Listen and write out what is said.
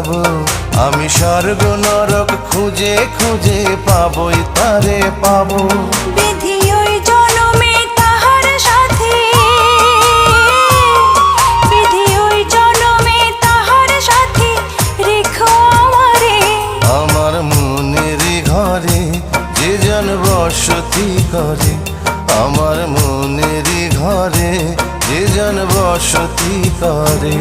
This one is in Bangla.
যাবো। আমি স্বর্গ নরক খুঁজে খুঁজে পাবোই তারে পাবো। বিধি ওই জনমে তাহার সাথে, বিধি ওই জনমে তাহার সাথে রেখো আমারে। আমার মনের ঘরে যে জন বসতি করে, আমার মনের ঘরে যে জন বসতি করে।